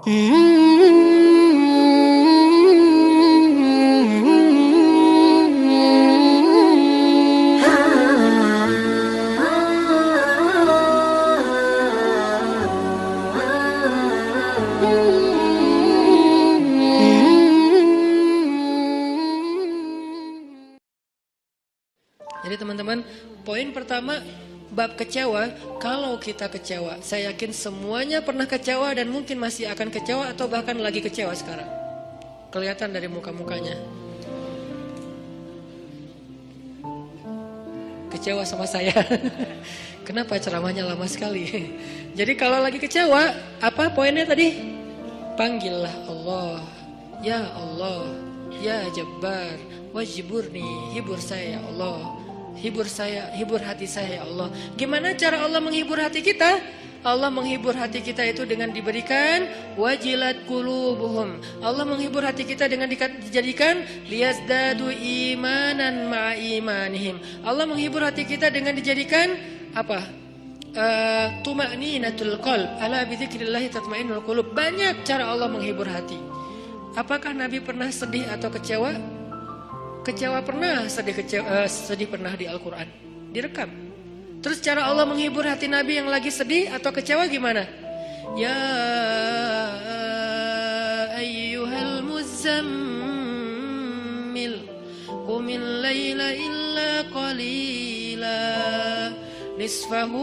Jadi teman-teman, poin pertama bab kecewa. Kalau kita kecewa, saya yakin semuanya pernah kecewa dan mungkin masih akan kecewa atau bahkan lagi kecewa sekarang. Kelihatan dari muka-mukanya. Kecewa sama saya. Kenapa ceramahnya lama sekali? Jadi kalau lagi kecewa, apa poinnya tadi? Panggillah Allah. Ya Allah, ya Jabbar, wajiburni, hibur saya ya Allah. Hibur saya, hibur hati saya ya Allah. Gimana cara Allah menghibur hati kita? Allah menghibur hati kita itu dengan diberikan wajilat qulubuhum. Allah menghibur hati kita dengan dijadikan liyazdadu imanan ma'a imanihim. Allah menghibur hati kita dengan dijadikan apa? Tuma'ninatul qalb. Ala bidzikrillah tatma'innul qulub. Banyak cara Allah menghibur hati. Apakah Nabi pernah sedih atau kecewa? Kecewa pernah, sedih pernah di Al-Quran, direkam. Terus cara Allah menghibur hati Nabi yang lagi sedih atau kecewa gimana? Ya ayyuhal muzammil qumil layla illa qalila nisfahu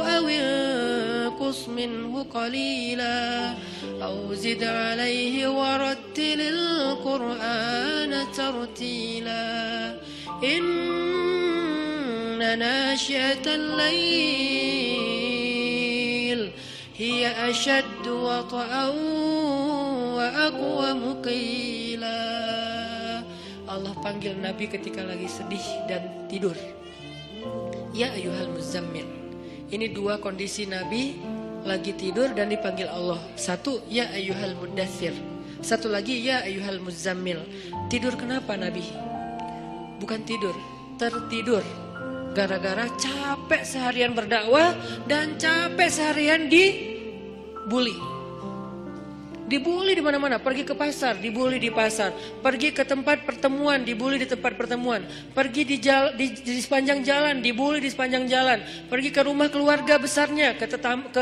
awil qus minhu qalila أو زد عليه ورتل القرآن ترتيلا إن ناشئة الليل هي أشد وطئا وأقوم قيلا. Allah panggil Nabi ketika lagi sedih dan tidur. Ya ayyuhal muzammil. Ini dua kondisi Nabi lagi tidur dan dipanggil Allah. Satu, ya ayyuhal mudaththir. Satu lagi, ya ayyuhal muzammil. Tidur kenapa Nabi? Bukan tidur, tertidur. Gara-gara capek seharian berdakwah dan capek seharian dibully. Dibully di mana-mana, pergi ke pasar, dibully di pasar, pergi ke tempat pertemuan, dibully di tempat pertemuan, pergi di sepanjang jalan, dibully di sepanjang jalan, pergi ke rumah keluarga besarnya, ke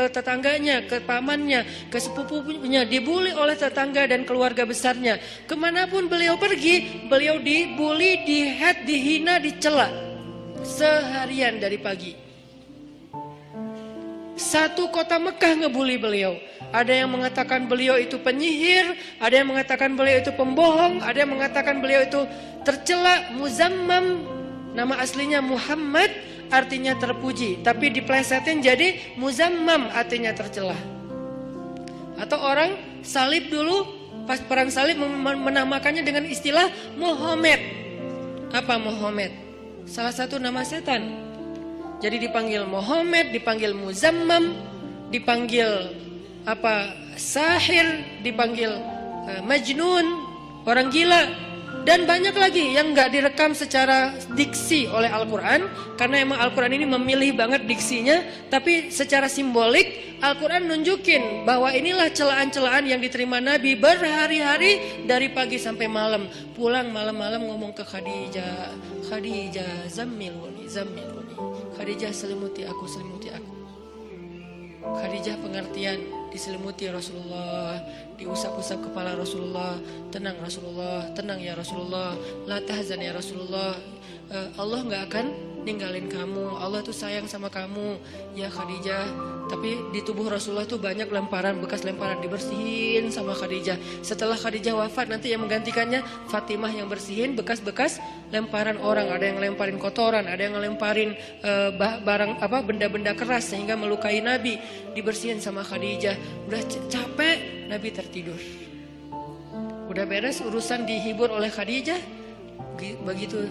tetangganya, ke pamannya, ke sepupunya, dibully oleh tetangga dan keluarga besarnya. Kemanapun beliau pergi, beliau dibully, dihina, dicela seharian dari pagi. Satu kota Mekah ngebully beliau. Ada yang mengatakan beliau itu penyihir, ada yang mengatakan beliau itu pembohong, ada yang mengatakan beliau itu tercela. Muzammam, nama aslinya Muhammad, artinya terpuji, tapi diplesetin jadi Muzammam, artinya tercela. Atau orang salib dulu, pas perang salib menamakannya dengan istilah Muhammad. Apa Muhammad? Salah satu nama setan. Jadi dipanggil Muhammad, dipanggil Muzammam, dipanggil sahir, dipanggil majnun, orang gila, dan banyak lagi yang nggak direkam secara diksi oleh Al-Quran, karena emang Al-Quran ini memilih banget diksinya. Tapi secara simbolik Al-Quran nunjukin bahwa inilah celaan-celaan yang diterima Nabi berhari-hari dari pagi sampai malam. Pulang malam-malam ngomong ke Khadijah, Khadijah zammiluni, zammiluni, Khadijah selimuti aku, selimuti aku. Khadijah pengertian, diselimuti Rasulullah, diusap-usap kepala Rasulullah. Tenang Rasulullah, tenang ya Rasulullah, la tahzan ya Rasulullah, Allah gak akan ninggalin kamu, Allah tuh sayang sama kamu ya Khadijah. Tapi di tubuh Rasulullah tuh banyak lemparan, bekas lemparan, dibersihin sama Khadijah. Setelah Khadijah wafat, nanti yang menggantikannya Fatimah yang bersihin bekas-bekas lemparan orang. Ada yang lemparin kotoran, ada yang lemparin barang benda-benda keras sehingga melukai Nabi, dibersihin sama Khadijah. Udah capek, Nabi tertidur. Udah beres urusan, dihibur oleh Khadijah. Begitu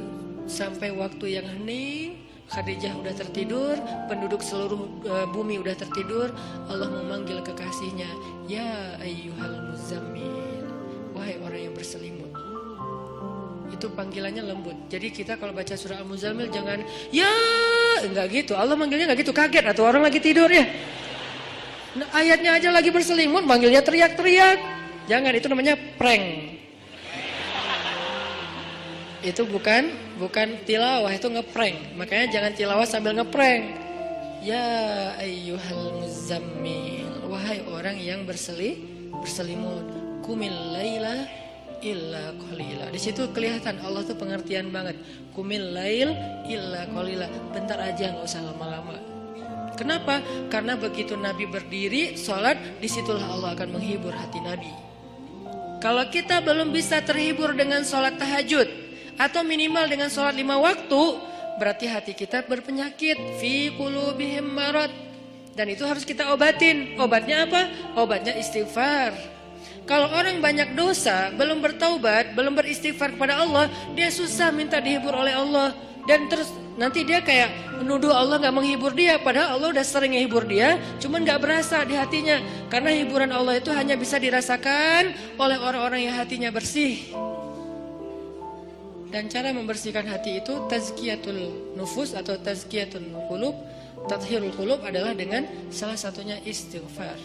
sampai waktu yang hening, Khadijah udah tertidur, penduduk seluruh bumi udah tertidur. Allah memanggil kekasihnya, ya ayyuhal muzammil, wahai orang yang berselimut. Itu panggilannya lembut. Jadi kita kalau baca surah Al-Muzammil jangan ya, enggak gitu. Allah manggilnya enggak gitu, kaget atau orang lagi tidur ya. Nah, ayatnya aja lagi berselimut, manggilnya teriak-teriak. Jangan, itu namanya prank. Itu bukan tilawah, itu ngeprank. Makanya jangan tilawah sambil ngeprank. Ya ayyuhal muzammil, wahai orang yang berselimut, kumil laila illa qalila. Di situ kelihatan Allah tuh pengertian banget. Kumil lail illa qalila. Bentar aja, nggak usah lama-lama. Kenapa? Karena begitu Nabi berdiri sholat, disitulah Allah akan menghibur hati Nabi. Kalau kita belum bisa terhibur dengan sholat tahajud atau minimal dengan sholat 5 waktu, berarti hati kita berpenyakit. Fi qulubihim marad. Dan itu harus kita obatin. Obatnya apa? Obatnya istighfar. Kalau orang banyak dosa, belum bertaubat, belum beristighfar kepada Allah, dia susah minta dihibur oleh Allah. Dan terus nanti dia kayak menuduh Allah gak menghibur dia. Padahal Allah udah sering menghibur dia, cuman gak berasa di hatinya. Karena hiburan Allah itu hanya bisa dirasakan oleh orang-orang yang hatinya bersih. Dan cara membersihkan hati itu tazkiyatul nufus atau tazkiyatul qulub, tathhirul qulub adalah dengan salah satunya istighfar.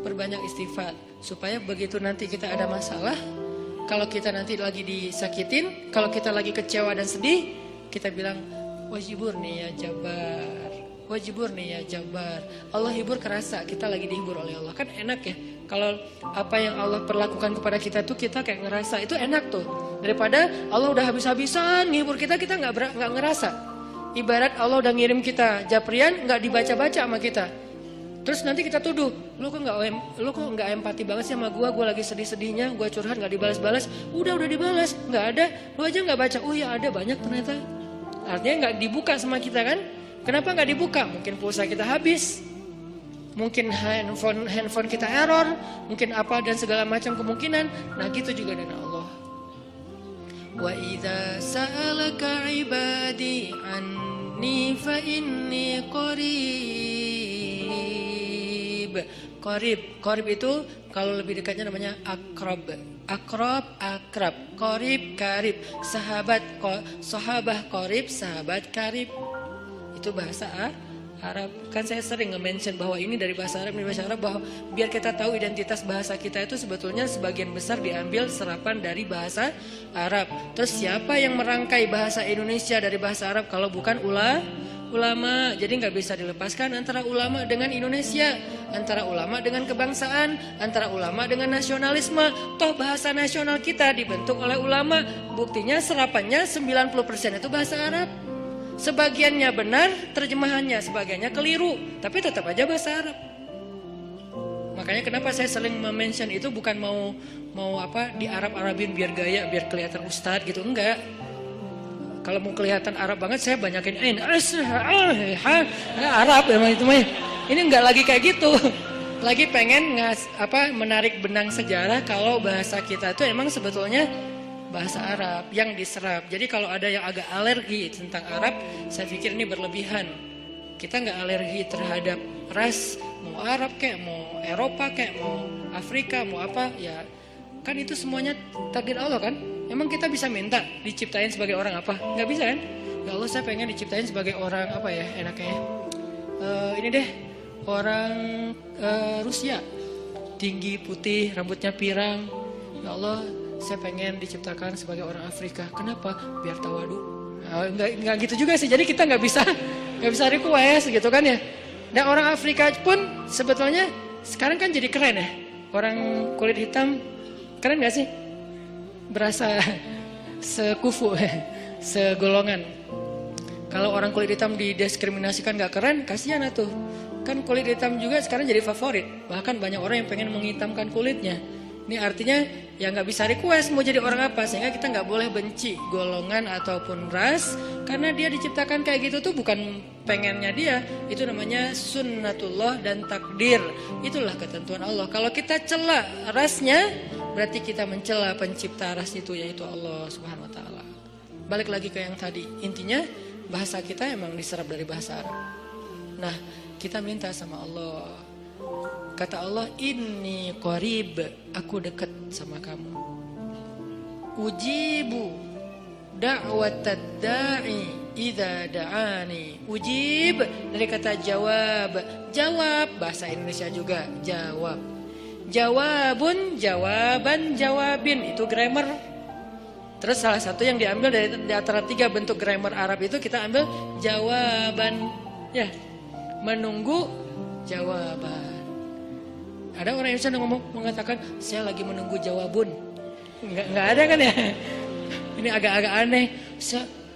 Perbanyak istighfar supaya begitu nanti kita ada masalah, kalau kita nanti lagi disakitin, kalau kita lagi kecewa dan sedih, kita bilang wajiburni ya Jabbar, wajiburni ya Jabbar. Allah hibur kerasa kita lagi dihibur oleh Allah. Kan enak ya, kalau apa yang Allah perlakukan kepada kita tuh kita kayak ngerasa, itu enak tuh. Daripada Allah udah habis-habisan ngehibur kita nggak ngerasa. Ibarat Allah udah ngirim kita japrian, nggak dibaca-baca sama kita. Terus nanti kita tuduh, lu kok nggak empati banget sih sama gue lagi sedih-sedihnya, gue curhat nggak dibalas-balas. Udah dibalas, nggak ada, lu aja nggak baca. Oh ya ada, banyak ternyata. Artinya nggak dibuka sama kita kan? Kenapa nggak dibuka? Mungkin pulsa kita habis, mungkin handphone kita error, mungkin apa dan segala macam kemungkinan. Nah gitu juga dengan Allah. Wa idza sa'alaka ibadi anni fa inni qarib itu kalau lebih dekatnya namanya akrab. Qarib, karib, sahabah qarib, sahabat karib. Itu bahasa Arab. Kan saya sering nge-mention bahwa ini dari bahasa Arab, bahwa biar kita tahu identitas bahasa kita itu sebetulnya sebagian besar diambil serapan dari bahasa Arab. Terus siapa yang merangkai bahasa Indonesia dari bahasa Arab kalau bukan ulama? Jadi nggak bisa dilepaskan antara ulama dengan Indonesia, antara ulama dengan kebangsaan, antara ulama dengan nasionalisme. Toh bahasa nasional kita dibentuk oleh ulama. Buktinya serapannya 90% itu bahasa Arab. Sebagiannya benar terjemahannya, sebagiannya keliru, tapi tetap aja bahasa Arab. Makanya kenapa saya sering mention itu bukan mau apa di Arab-Arabin biar gaya, biar kelihatan ustadz gitu, enggak. Kalau mau kelihatan Arab banget saya banyakin Arab emang itu mah. Ini enggak lagi kayak gitu. Lagi pengen menarik benang sejarah kalau bahasa kita itu emang sebetulnya bahasa Arab yang diserap. Jadi kalau ada yang agak alergi tentang Arab, saya pikir ini berlebihan. Kita nggak alergi terhadap ras, mau Arab kayak, mau Eropa kayak, mau Afrika, mau apa, ya kan itu semuanya takdir Allah kan. Emang kita bisa minta diciptain sebagai orang apa? Nggak bisa kan? Ya Allah saya pengen diciptain sebagai orang apa ya enaknya. Ini deh orang Rusia, tinggi, putih, rambutnya pirang. Ya Allah saya pengen diciptakan sebagai orang Afrika. Kenapa? Biar tawadu. Enggak gitu juga sih. Jadi kita nggak bisa request gitu kan ya. Dan orang Afrika pun sebetulnya sekarang kan jadi keren ya. Orang kulit hitam keren nggak sih? Berasa sekufu, segolongan. Kalau orang kulit hitam didiskriminasikan nggak keren, kasihan atuh. Kan kulit hitam juga sekarang jadi favorit. Bahkan banyak orang yang pengen menghitamkan kulitnya. Ini artinya ya nggak bisa request mau jadi orang apa, sehingga kita nggak boleh benci golongan ataupun ras, karena dia diciptakan kayak gitu tuh bukan pengennya dia, itu namanya sunnatullah dan takdir, itulah ketentuan Allah. Kalau kita cela rasnya, berarti kita mencela pencipta ras itu, yaitu Allah Subhanahu Wa Taala. Balik lagi ke yang tadi, intinya bahasa kita emang diserap dari bahasa Arab. Nah kita minta sama Allah. Kata Allah, inni qarib, aku dekat sama kamu. Ujibu da'watad da'i idza da'ani. Ujib dari kata jawab. Jawab bahasa Indonesia juga jawab. Jawabun, jawaban, jawabin itu grammar. Terus salah satu yang diambil dari di antara 3 bentuk grammar Arab itu kita ambil jawaban ya. Menunggu jawaban. Ada orang Indonesia yang mengatakan saya lagi menunggu jawabun. Enggak ada kan ya? Ini agak-agak aneh.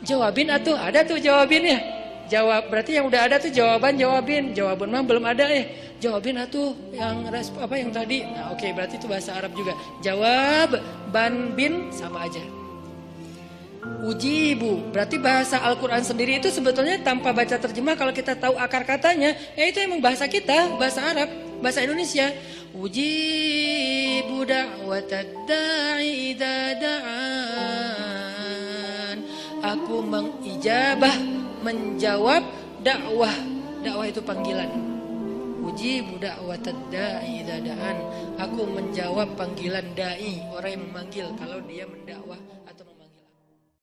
Jawabin atuh, ada tuh jawabinnya. Jawab berarti yang udah ada tuh jawaban jawabin. Jawabun mah belum ada ya. Jawabin atuh yang yang tadi. Nah, oke, berarti itu bahasa Arab juga. Jawab, ban, bin sama aja. Ujibu, berarti bahasa Al-Quran sendiri itu sebetulnya tanpa baca terjemah kalau kita tahu akar katanya, ya itu emang bahasa kita, bahasa Arab, bahasa Indonesia. Ujibu da'watad da'i idza da'an. Aku mengijabah, menjawab dakwah. Dakwah itu panggilan. Ujibu da'watad da'i idza da'an. Aku menjawab panggilan dai, orang yang memanggil kalau dia mendakwah.